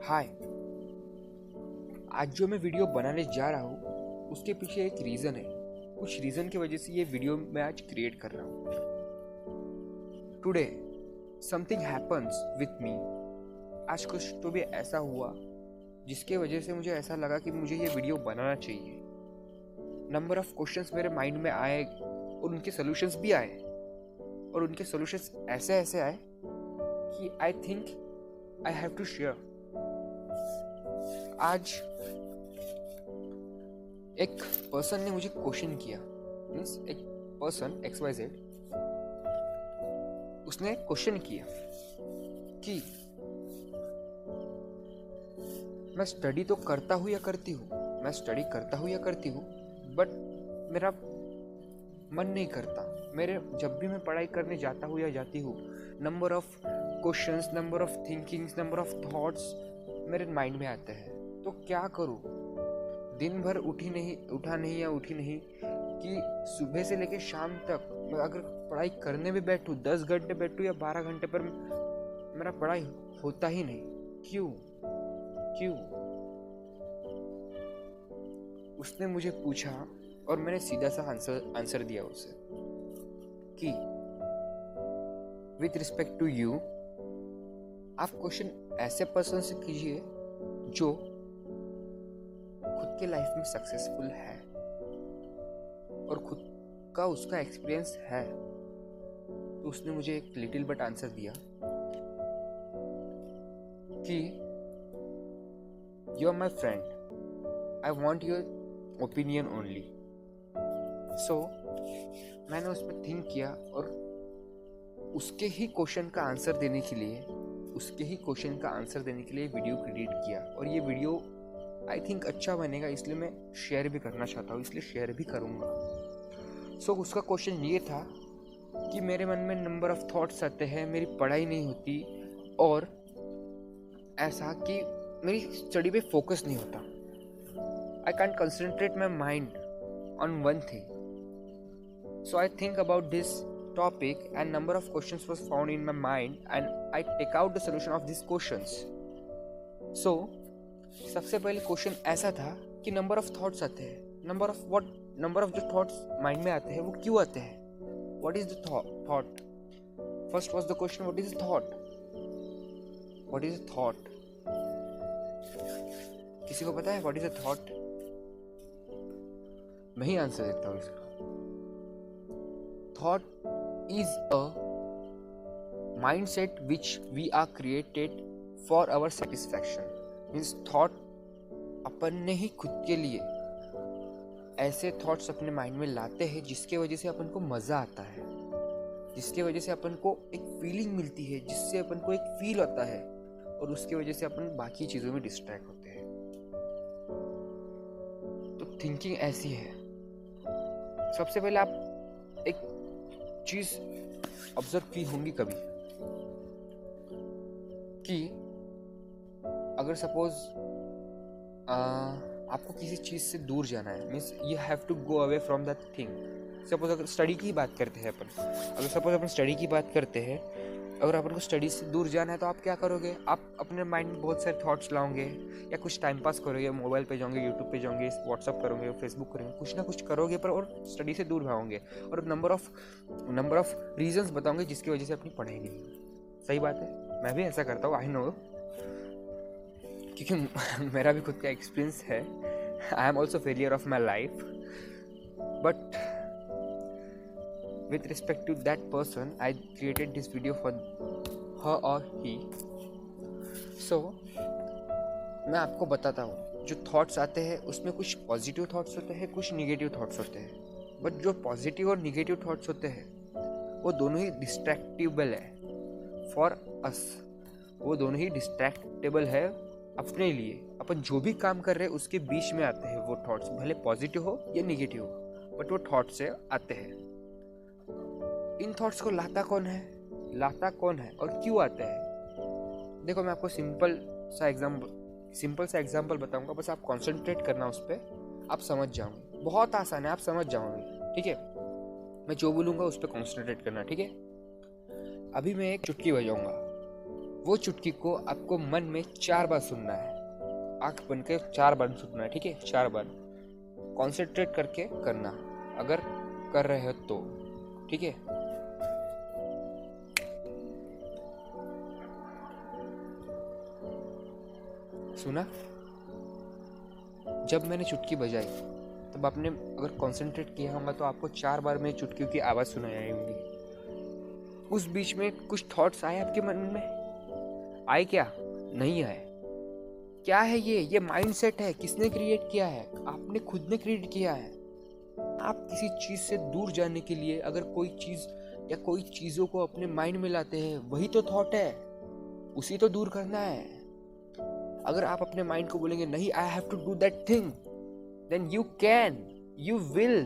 हाय। आज जो मैं वीडियो बनाने जा रहा हूँ उसके पीछे एक रीज़न है। कुछ रीज़न की वजह से ये वीडियो मैं आज क्रिएट कर रहा हूँ। Today something happens with me. आज कुछ तो भी ऐसा हुआ जिसके वजह से मुझे ऐसा लगा कि मुझे ये वीडियो बनाना चाहिए। नंबर ऑफ क्वेश्चंस मेरे माइंड में आए और उनके सॉल्यूशंस भी आए, और उनके सॉल्यूशंस ऐसे ऐसे आए कि I think I have to share. आज एक पर्सन ने मुझे क्वेश्चन किया, मीन्स एक पर्सन XYZ उसने क्वेश्चन किया कि मैं स्टडी तो करता हूँ या करती हूँ, मैं स्टडी करता हूँ या करती हूँ, बट मेरा मन नहीं करता। मेरे जब भी मैं पढ़ाई करने जाता हूँ या जाती हूँ, number of questions, number of thinkings, number of thoughts मेरे माइंड में आते हैं। तो क्या करूँ? दिन भर उठी नहीं कि सुबह से लेकर शाम तक मैं अगर पढ़ाई करने भी बैठूँ, 10 घंटे बैठूँ या 12 घंटे, पर मेरा पढ़ाई होता ही नहीं। क्यों? उसने मुझे पूछा और मैंने सीधा सा आंसर दिया उसे कि विथ रिस्पेक्ट टू यू, आप क्वेश्चन ऐसे पर्सन से कीजिए जो खुद के लाइफ में सक्सेसफुल है और खुद का उसका एक्सपीरियंस है। तो उसने मुझे एक लिटिल बट आंसर दिया कि you are my friend, I want your opinion only. So मैंने उस पर थिंक किया और उसके ही क्वेश्चन का आंसर देने के लिए वीडियो क्रिएट किया। और ये वीडियो आई थिंक अच्छा बनेगा, इसलिए मैं शेयर भी करना चाहता हूँ, इसलिए शेयर भी करूँगा। सो उसका क्वेश्चन ये था कि मेरे मन में नंबर ऑफ थॉट्स आते हैं, मेरी पढ़ाई नहीं होती, और ऐसा कि मेरी स्टडी पे फोकस नहीं होता। I can't concentrate my mind on one thing. So I think about this topic and number of questions was found in my mind and I take out the solution of these questions. So सबसे पहले question ऐसा था कि number of thoughts आते हैं, number of जो thoughts mind में आते हैं वो क्यों आते हैं? What is the thought? First was the question, what is thought? What is thought? किसी को पता है व्हाट इज अ थॉट? मैं ही आंसर देता हूँ इसका। Thought is a mindset which we are created for our satisfaction. Means thought अपन ने ही खुद के लिए ऐसे थॉट्स अपने माइंड में लाते हैं जिसके वजह से अपन को मज़ा आता है, जिसके वजह से अपन को एक फीलिंग मिलती है, जिससे अपन को एक फील आता है, और उसके वजह से अपन बाकी चीज़ों में डिस्ट्रैक्ट होते हैं। तो थिंकिंग ऐसी है। सबसे पहले आप एक चीज ऑब्जर्व की होंगी कभी कि अगर सपोज आपको किसी चीज से दूर जाना है, means you have to go away from that thing. Suppose अगर स्टडी की बात करते हैं अपन स्टडी की बात करते हैं, अगर अपन को स्टडी से दूर जाना है तो आप क्या करोगे? आप अपने माइंड में बहुत सारे थॉट्स लाओगे, या कुछ टाइम पास करोगे, मोबाइल पे जाओगे, यूट्यूब पे जाओगे, व्हाट्सअप करोगे, फेसबुक करोगे, कुछ ना कुछ करोगे, पर और स्टडी से दूर भागोगे, और नंबर ऑफ रीजंस बताओगे जिसकी वजह से अपनी पढ़ाई नहीं हुई। सही बात है, मैं भी ऐसा करता हूँ, आई नो, क्योंकि मेरा भी खुद का एक्सपीरियंस है। I am also failure of my life, but with respect to that person, I created this video for her or he. So मैं आपको बताता हूँ, जो थॉट्स आते हैं उसमें कुछ पॉजिटिव थॉट्स होते हैं, कुछ निगेटिव थॉट्स होते हैं। बट जो पॉजिटिव और निगेटिव थॉट्स होते हैं वो दोनों ही डिस्ट्रैक्टेबल है फॉर अस। वो दोनों ही डिस्ट्रैक्टेबल है अपने लिए। अपन जो भी काम कर रहे हैं उसके बीच में आते हैं वो थॉट्स, भले पॉजिटिव हो या निगेटिव हो, बट वो थॉट्स से आते हैं। इन थॉट्स को लाता कौन है और क्यों आते हैं? देखो, मैं आपको सिंपल सा एग्जांपल बताऊंगा, बस आप कंसंट्रेट करना उस पर, आप समझ जाओगे। बहुत आसान है, आप समझ जाओगे, ठीक है? मैं जो बोलूंगा उस पर कंसंट्रेट करना, ठीक है? अभी मैं एक चुटकी बजाऊंगा, वो चुटकी को आपको मन में 4 बार सुनना है, आंख बंद के 4 बार सुनना है, ठीक है? 4 बार कॉन्सेंट्रेट करके करना, अगर कर रहे हो तो, ठीक है? सुना? जब मैंने चुटकी बजाई तब आपने अगर कॉन्सेंट्रेट किया होगा तो आपको 4 बार में चुटकी की आवाज़ सुनाई आई होगी। उस बीच में कुछ थॉट्स आए आपके मन में? आए क्या? नहीं आए। क्या है ये माइंडसेट है। किसने क्रिएट किया है? आपने खुद ने क्रिएट किया है। आप किसी चीज़ से दूर जाने के लिए अगर कोई चीज़ या कोई चीज़ों को अपने माइंड में लाते हैं, वही तो थॉट है, उसी तो दूर करना है। अगर आप अपने माइंड को बोलेंगे नहीं, I have to do that thing, then you can, you will,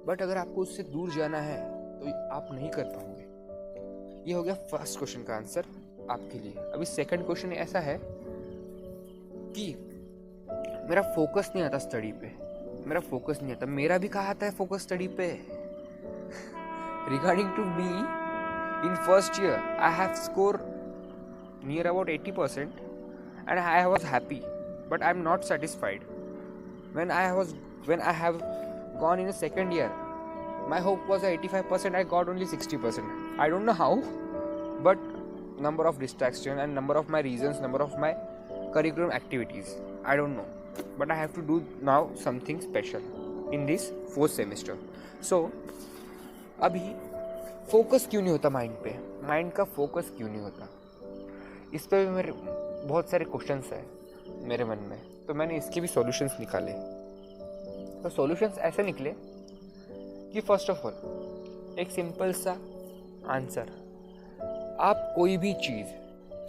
but अगर आपको उससे दूर जाना है तो आप नहीं कर पाओगे। ये हो गया फर्स्ट क्वेश्चन का आंसर आपके लिए। अभी सेकंड क्वेश्चन ऐसा है कि मेरा फोकस नहीं आता स्टडी पे, मेरा फोकस नहीं आता। मेरा भी कहा आता है फोकस स्टडी पे। Regarding to me, in first year I have score near about 80% and I was happy, but I'm not satisfied. When I have gone in a second year, my hope was 85%, I got only 60%. I don't know how, but number of distraction and number of my reasons, number of my curriculum activities, I don't know, but I have to do now something special in this 4th semester. So अभी focus क्यों नहीं होता mind पे? Mind का focus क्यों नहीं होता? इस पे भी मेरे बहुत सारे क्वेश्चंस हैं मेरे मन में, तो मैंने इसके भी सॉल्यूशंस निकाले। तो सॉल्यूशंस ऐसे निकले कि फर्स्ट ऑफ ऑल एक सिंपल सा आंसर, आप कोई भी चीज़,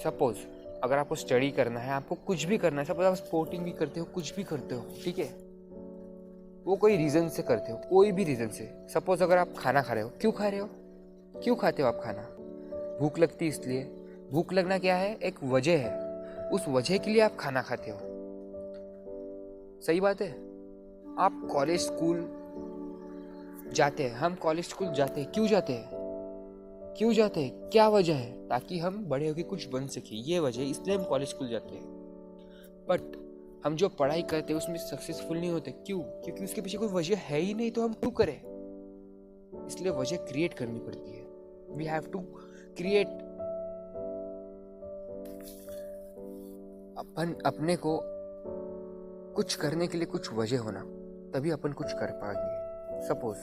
सपोज अगर आपको स्टडी करना है, आपको कुछ भी करना है, सपोज आप स्पोर्टिंग भी करते हो, कुछ भी करते हो, ठीक है, वो कोई रीज़न से करते हो, कोई भी रीज़न से। सपोज अगर आप खाना खा रहे हो, क्यों खा रहे हो? क्यों खाते हो आप खाना? भूख लगती है इसलिए। भूख लगना क्या है? एक वजह है, उस वजह के लिए आप खाना खाते हो। सही बात है। आप कॉलेज स्कूल जाते हैं, हम कॉलेज स्कूल जाते हैं, क्यों जाते हैं? क्यों जाते हैं? क्या वजह है? ताकि हम बड़े होकर कुछ बन सके, ये वजह, इसलिए हम कॉलेज स्कूल जाते हैं। बट हम जो पढ़ाई करते हैं उसमें सक्सेसफुल नहीं होते, क्यों? क्योंकि उसके पीछे कोई वजह है ही नहीं, तो हम क्यों करें? इसलिए वजह क्रिएट करनी पड़ती है। We have to create. अपन अपने को कुछ करने के लिए कुछ वजह होना, तभी अपन कुछ कर पाएंगे। सपोज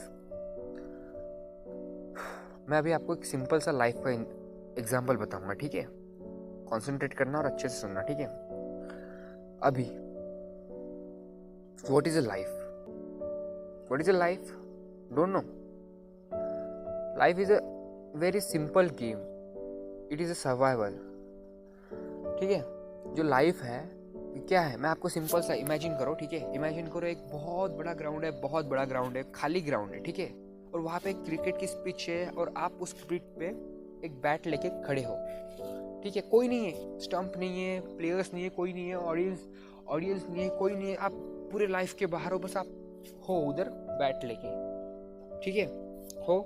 मैं अभी आपको एक सिंपल सा लाइफ का एग्जांपल बताऊंगा, ठीक है? कंसंट्रेट करना और अच्छे से सुनना, ठीक है? अभी what is a life? What is a life? Don't know. Life is a very simple game, it is a survival, ठीक है? जो लाइफ है क्या है, मैं आपको सिंपल सा इमेजिन करो, ठीक है? इमेजिन करो एक बहुत बड़ा ग्राउंड है, बहुत बड़ा ग्राउंड है, खाली ग्राउंड है, ठीक है? और वहाँ पे एक क्रिकेट की पिच है और आप उस पिच पे एक बैट लेके खड़े हो, ठीक है? कोई नहीं है, स्टंप नहीं है, प्लेयर्स नहीं है, कोई नहीं है, ऑडियंस नहीं है, कोई नहीं है, आप पूरे लाइफ के बाहर हो, बस आप हो उधर बैट लेके, ठीक है? हो,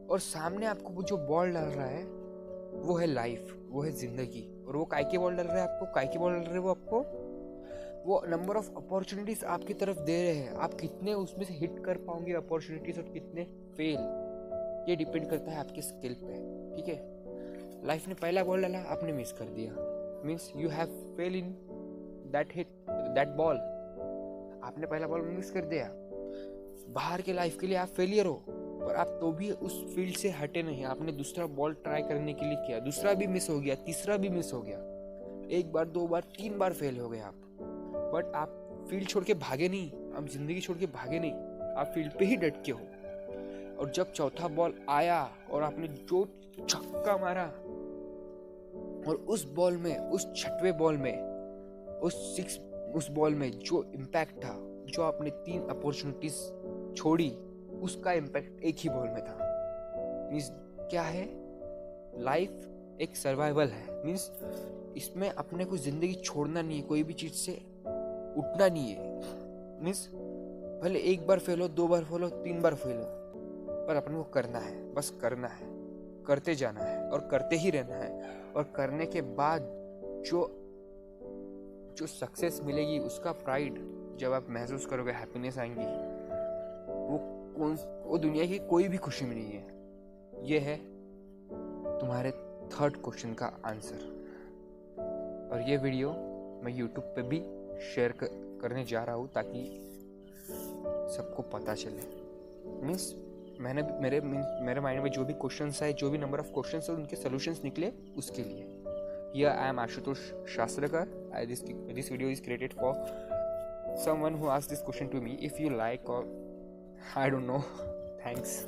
और सामने आपको वो जो बॉल डाल रहा है वो है लाइफ, वो है जिंदगी। और वो काय की बॉल डाल रहे हैं आपको? काय की बॉल डाल रहे हैं वो आपको? वो नंबर ऑफ अपॉर्चुनिटीज आपकी तरफ दे रहे हैं, आप कितने उसमें से हिट कर पाओगे अपॉर्चुनिटीज और कितने फेल, ये डिपेंड करता है आपके स्किल पे, ठीक है? लाइफ ने पहला बॉल डाला, आपने मिस कर दिया, means you have fail in that hit, that ball. आपने पहला बॉल मिस कर दिया, बाहर के लाइफ के लिए आप फेलियर हो, पर आप तो भी उस फील्ड से हटे नहीं, आपने दूसरा बॉल ट्राई करने के लिए किया, दूसरा भी मिस हो गया, तीसरा भी मिस हो गया, 1 बार 2 बार 3 बार फेल हो गए आप, बट आप फील्ड छोड़ के भागे नहीं, आप जिंदगी छोड़ के भागे नहीं, आप फील्ड पे ही डट के हो। और जब चौथा बॉल आया और आपने जो छक्का मारा, और उस बॉल में, उस 6वें बॉल में, उस बॉल में जो इम्पैक्ट था, जो आपने 3 अपॉर्चुनिटीज छोड़ी, उसका इम्पैक्ट एक ही बॉल में था। मीन्स क्या है? लाइफ एक सर्वाइवल है, मीन्स इसमें अपने को जिंदगी छोड़ना नहीं है, कोई भी चीज से उठना नहीं है। मीन्स भले 1 बार फेल हो, 2 बार फेल हो, 3 बार फेल हो, पर अपन को करना है, बस करना है। करते जाना है और करते ही रहना है, और करने के बाद जो जो सक्सेस मिलेगी उसका प्राइड जब आप महसूस करोगे, हैप्पीनेस आएंगी, वो दुनिया की कोई भी खुशी में नहीं है। ये है तुम्हारे थर्ड क्वेश्चन का आंसर। और ये वीडियो मैं YouTube पे भी शेयर करने जा रहा हूँ ताकि सबको पता चले। मीन्स मेरे माइंड में जो भी क्वेश्चंस है, जो भी नंबर ऑफ क्वेश्चंस है, उनके सॉल्यूशंस निकले उसके लिए। Here I am Ashutosh Shastrakar. This video is created for someone who asked this question to me. If you like, or I don't know, thanks.